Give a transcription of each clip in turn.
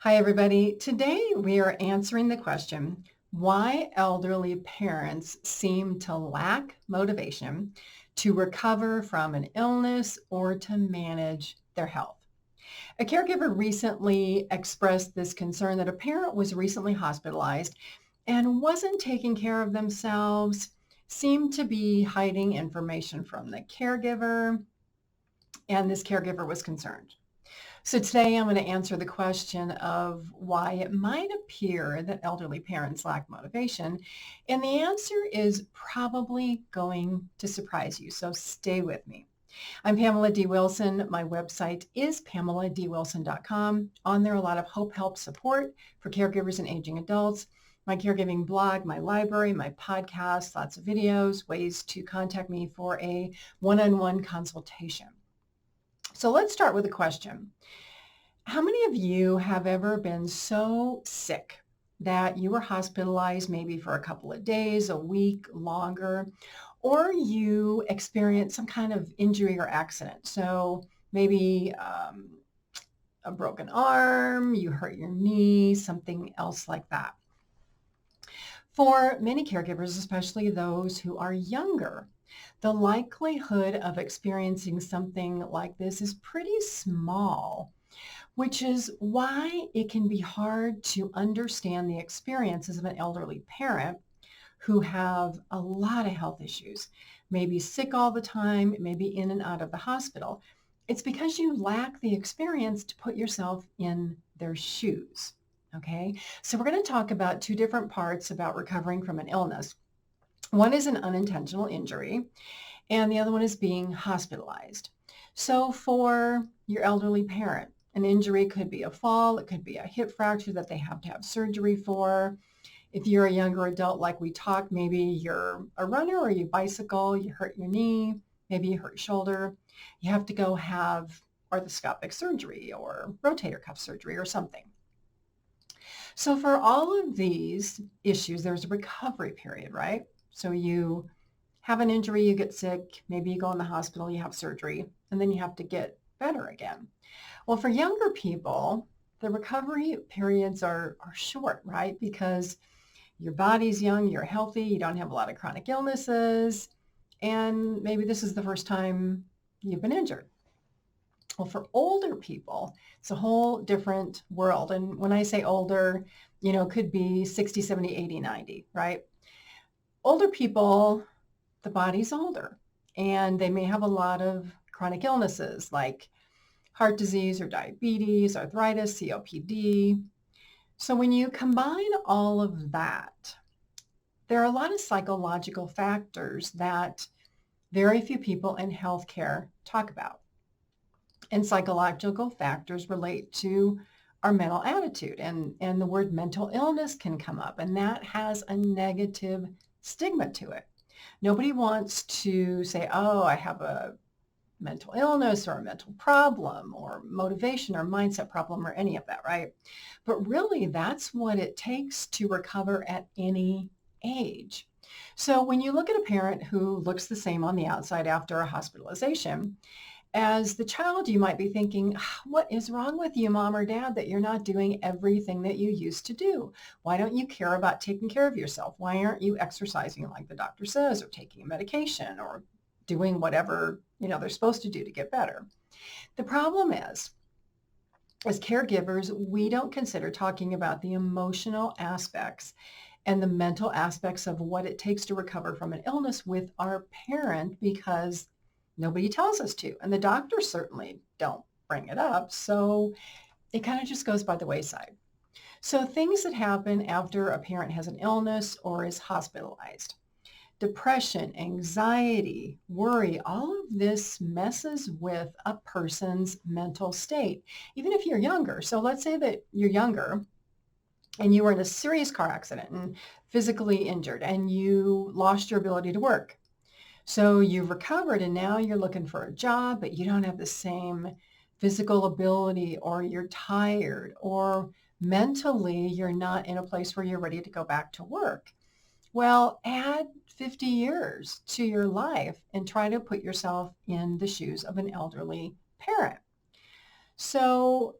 Hi, everybody. Today we are answering the question, why elderly parents seem to lack motivation to recover from an illness or to manage their health. A caregiver recently expressed this concern that a parent was recently hospitalized and wasn't taking care of themselves, seemed to be hiding information from the caregiver, and this caregiver was concerned. So today I'm going to answer the question of why it might appear that elderly parents lack motivation. And the answer is probably going to surprise you. So stay with me. I'm Pamela D Wilson. My website is PamelaDWilson.com. On there, a lot of hope, help, support for caregivers and aging adults. My caregiving blog, my library, my podcast, lots of videos, ways to contact me for a one-on-one consultation. So let's start with a question. How many of you have ever been so sick that you were hospitalized maybe for a couple of days, a week, longer, or you experienced some kind of injury or accident? So maybe a broken arm, you hurt your knee, something else like that. For many caregivers, especially those who are younger, the likelihood of experiencing something like this is pretty small, which is why it can be hard to understand the experiences of an elderly parent who have a lot of health issues, maybe sick all the time, maybe in and out of the hospital. It's because you lack the experience to put yourself in their shoes. Okay, so we're going to talk about two different parts about recovering from an illness. One is an unintentional injury, and the other one is being hospitalized. So for your elderly parent, an injury could be a fall, it could be a hip fracture that they have to have surgery for. If you're a younger adult, like we talked, maybe you're a runner or you bicycle, you hurt your knee, maybe you hurt your shoulder, you have to go have arthroscopic surgery or rotator cuff surgery or something. So for all of these issues, there's a recovery period, right? So you have an injury, you get sick, maybe you go in the hospital, you have surgery, and then you have to get better again. Well, for younger people, the recovery periods are short, right? Because your body's young, you're healthy, you don't have a lot of chronic illnesses, and maybe this is the first time you've been injured. Well, for older people, it's a whole different world. And when I say older, it could be 60, 70, 80, 90, right? Older people, the body's older, and they may have a lot of chronic illnesses like heart disease or diabetes, arthritis, COPD. So when you combine all of that, there are a lot of psychological factors that very few people in healthcare talk about. And psychological factors relate to our mental attitude. And the word mental illness can come up, and that has a negative stigma to it. Nobody wants to say, oh, I have a mental illness or a mental problem or motivation or mindset problem or any of that, right? But really, that's what it takes to recover at any age. So when you look at a parent who looks the same on the outside after a hospitalization, as the child, you might be thinking, what is wrong with you, mom or dad, that you're not doing everything that you used to do? Why don't you care about taking care of yourself? Why aren't you exercising like the doctor says or taking a medication or doing whatever, they're supposed to do to get better? The problem is, as caregivers, we don't consider talking about the emotional aspects and the mental aspects of what it takes to recover from an illness with our parent because nobody tells us to. And the doctors certainly don't bring it up. So it kind of just goes by the wayside. So things that happen after a parent has an illness or is hospitalized. Depression, anxiety, worry, all of this messes with a person's mental state, even if you're younger. So let's say that you're younger and you were in a serious car accident and physically injured and you lost your ability to work. So you've recovered and now you're looking for a job, but you don't have the same physical ability, or you're tired, or mentally you're not in a place where you're ready to go back to work. Well, add 50 years to your life and try to put yourself in the shoes of an elderly parent. So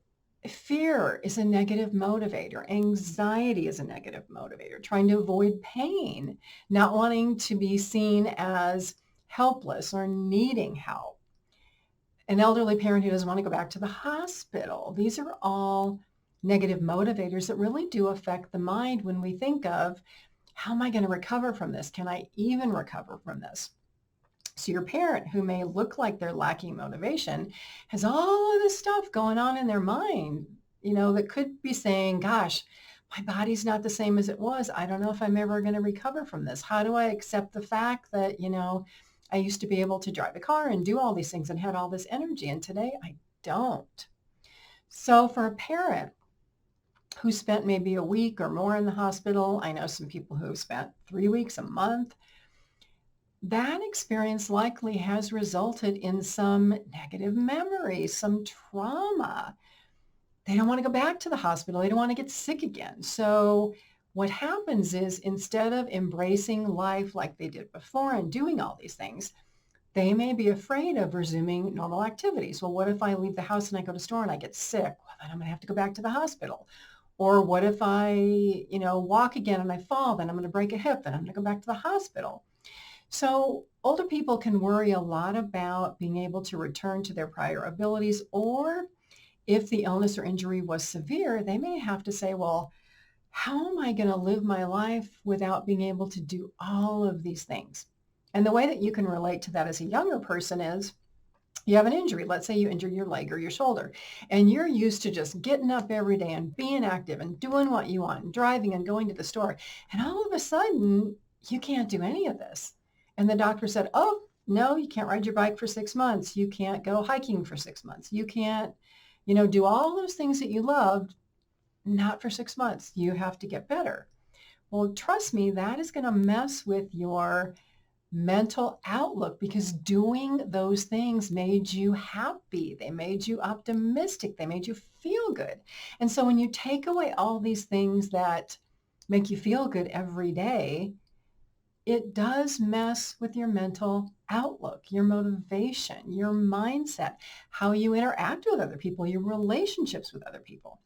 Fear is a negative motivator. Anxiety is a negative motivator. Trying to avoid pain, not wanting to be seen as helpless or needing help. An elderly parent who doesn't want to go back to the hospital. These are all negative motivators that really do affect the mind when we think of, how am I going to recover from this? Can I even recover from this? So your parent, who may look like they're lacking motivation, has all of this stuff going on in their mind, that could be saying, gosh, my body's not the same as it was. I don't know if I'm ever going to recover from this. How do I accept the fact that, I used to be able to drive a car and do all these things and had all this energy, and today I don't. So for a parent who spent maybe a week or more in the hospital, I know some people who have spent 3 weeks, a month, that experience likely has resulted in some negative memories, some trauma. They don't want to go back to the hospital. They don't want to get sick again. So what happens is, instead of embracing life like they did before and doing all these things, they may be afraid of resuming normal activities. Well, what if I leave the house and I go to the store and I get sick? Well, then I'm going to have to go back to the hospital. Or what if I, walk again and I fall? Then I'm going to break a hip. Then I'm going to go back to the hospital. So older people can worry a lot about being able to return to their prior abilities, or if the illness or injury was severe, they may have to say, well, how am I going to live my life without being able to do all of these things? And the way that you can relate to that as a younger person is, you have an injury. Let's say you injure your leg or your shoulder, and you're used to just getting up every day and being active and doing what you want and driving and going to the store. And all of a sudden, you can't do any of this. And the doctor said, oh, no, you can't ride your bike for 6 months. You can't go hiking for 6 months. You can't, do all those things that you loved, not for 6 months. You have to get better. Well, trust me, that is going to mess with your mental outlook, because doing those things made you happy. They made you optimistic. They made you feel good. And so when you take away all these things that make you feel good every day, it does mess with your mental outlook, your motivation, your mindset, how you interact with other people, your relationships with other people.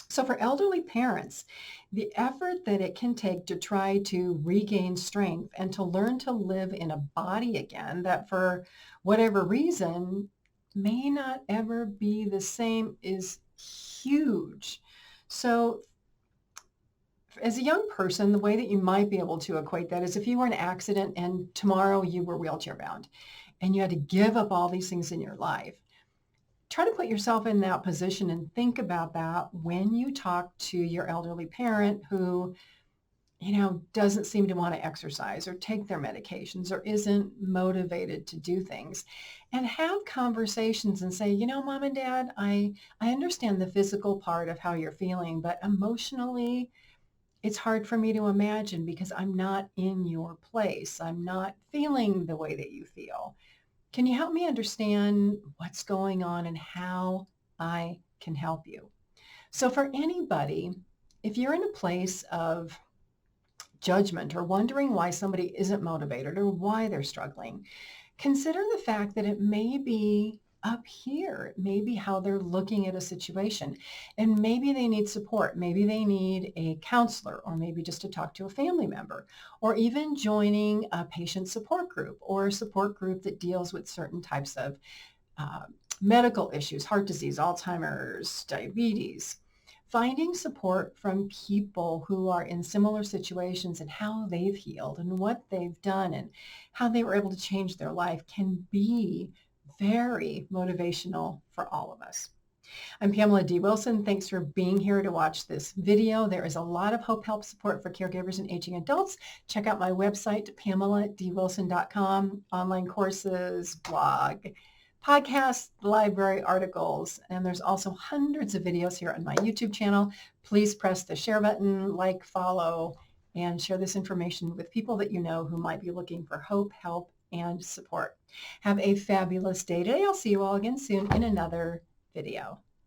So for elderly parents, the effort that it can take to try to regain strength and to learn to live in a body again that, for whatever reason, may not ever be the same is huge. So as a young person, the way that you might be able to equate that is, if you were in an accident and tomorrow you were wheelchair bound and you had to give up all these things in your life. Try to put yourself in that position and think about that when you talk to your elderly parent who, doesn't seem to want to exercise or take their medications or isn't motivated to do things, and have conversations and say, Mom and Dad, I understand the physical part of how you're feeling, but emotionally, it's hard for me to imagine because I'm not in your place. I'm not feeling the way that you feel. Can you help me understand what's going on and how I can help you? So for anybody, if you're in a place of judgment or wondering why somebody isn't motivated or why they're struggling, consider the fact that it may be up here. It may be how they're looking at a situation, and maybe they need support. Maybe they need a counselor, or maybe just to talk to a family member, or even joining a patient support group or a support group that deals with certain types of medical issues, heart disease, Alzheimer's, diabetes. Finding support from people who are in similar situations and how they've healed and what they've done and how they were able to change their life can be very motivational for all of us. I'm Pamela D Wilson. Thanks for being here to watch this video. There is a lot of hope, help, support for caregivers and aging adults. Check out my website, PamelaDWilson.com, online courses, blog, podcasts, library articles, and there's also hundreds of videos here on my YouTube channel. Please press the share button, like, follow, and share this information with people that you know who might be looking for hope, help, and support. Have a fabulous day today. I'll see you all again soon in another video.